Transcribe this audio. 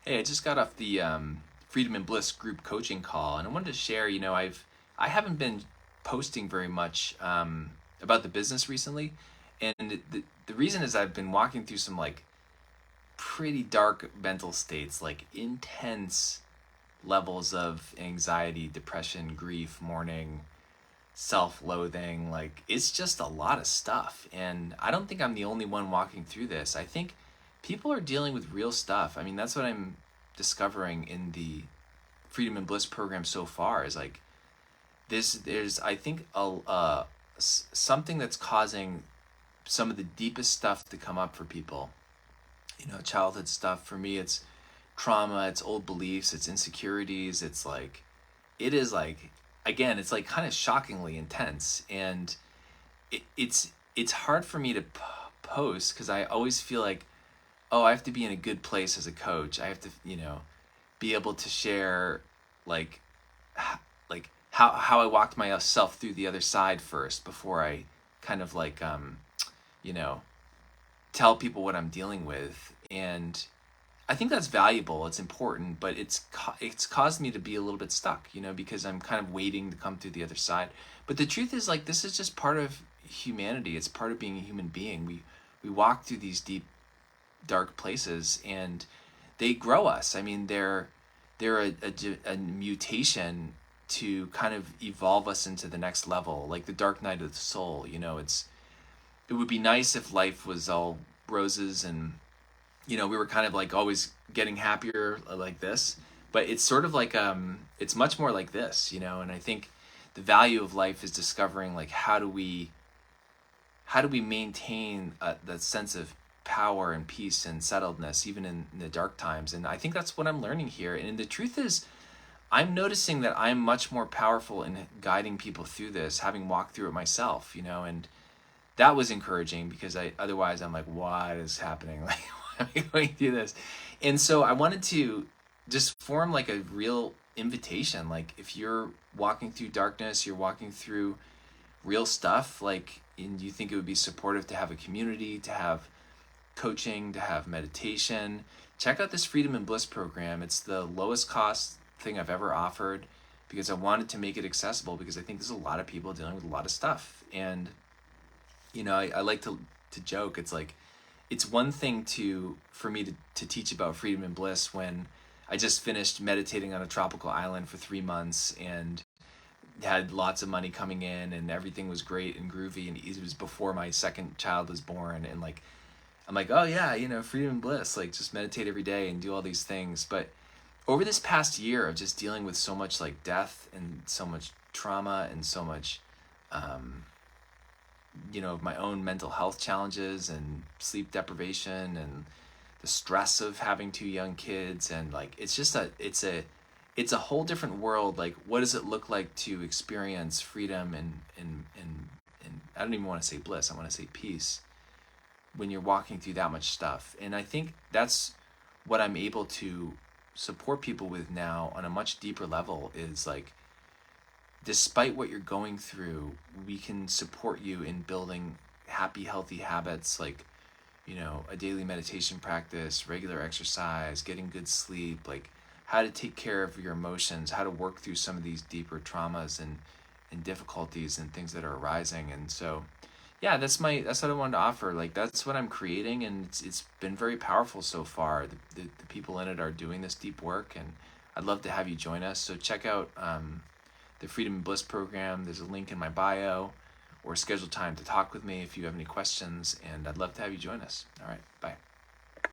Hey, I just got off the Freedom and Bliss group coaching call, and I wanted to share. I haven't been posting very much about the business recently, and the reason is I've been walking through some like pretty dark mental states, like intense levels of anxiety, depression, grief, mourning, self-loathing. Like it's just a lot of stuff, and I don't think I'm the only one walking through this. I think people are dealing with real stuff. I mean, that's what I'm discovering in the Freedom and Bliss program so far is like this. There's, I think, something that's causing some of the deepest stuff to come up for people. Childhood stuff. For me, it's trauma, it's old beliefs, it's insecurities. It's like it is like, again, it's like kind of shockingly intense, and it's hard for me to post because I always feel like, oh, I have to be in a good place as a coach. I have to, be able to share like like how I walked myself through the other side first before I kind of like you know tell people what I'm dealing with. And I think that's valuable. It's important, but it's caused me to be a little bit stuck, because I'm kind of waiting to come through the other side. But the truth is, like, this is just part of humanity. It's part of being a human being. We walk through these deep, dark places, and they grow us. I mean, they're a mutation to kind of evolve us into the next level, like the dark night of the soul. It would be nice if life was all roses and we were kind of like always getting happier like this, but it's sort of like it's much more like this, and I think the value of life is discovering like how do we maintain that sense of power and peace and settledness even in the dark times. And I think that's what I'm learning here. And the truth is, I'm noticing that I'm much more powerful in guiding people through this, having walked through it myself, and that was encouraging because otherwise I'm like, what is happening? Like, why am I going through this? And so I wanted to just form like a real invitation. Like if you're walking through darkness, you're walking through real stuff, like, and you think it would be supportive to have a community, to have coaching, to have meditation, check out this Freedom and Bliss program. It's the lowest cost thing I've ever offered because I wanted to make it accessible because I think there's a lot of people dealing with a lot of stuff. And I like to joke. It's like, it's one thing for me to teach about freedom and bliss when I just finished meditating on a tropical island for 3 months and had lots of money coming in and everything was great and groovy, and it was before my second child was born, and like I'm like, oh yeah, freedom and bliss, like just meditate every day and do all these things. But over this past year of just dealing with so much like death and so much trauma and so much of my own mental health challenges and sleep deprivation and the stress of having two young kids, and like it's a whole different world. Like, what does it look like to experience freedom and I don't even want to say bliss, I want to say peace when you're walking through that much stuff. And I think that's what I'm able to support people with now on a much deeper level is like, despite what you're going through, we can support you in building happy, healthy habits like, a daily meditation practice, regular exercise, getting good sleep, like how to take care of your emotions, how to work through some of these deeper traumas and difficulties and things that are arising. And so, yeah, that's what I wanted to offer. Like that's what I'm creating, and it's been very powerful so far. The people in it are doing this deep work, and I'd love to have you join us. So check out the Freedom and Bliss program. There's a link in my bio, or schedule time to talk with me if you have any questions, and I'd love to have you join us. All right, bye.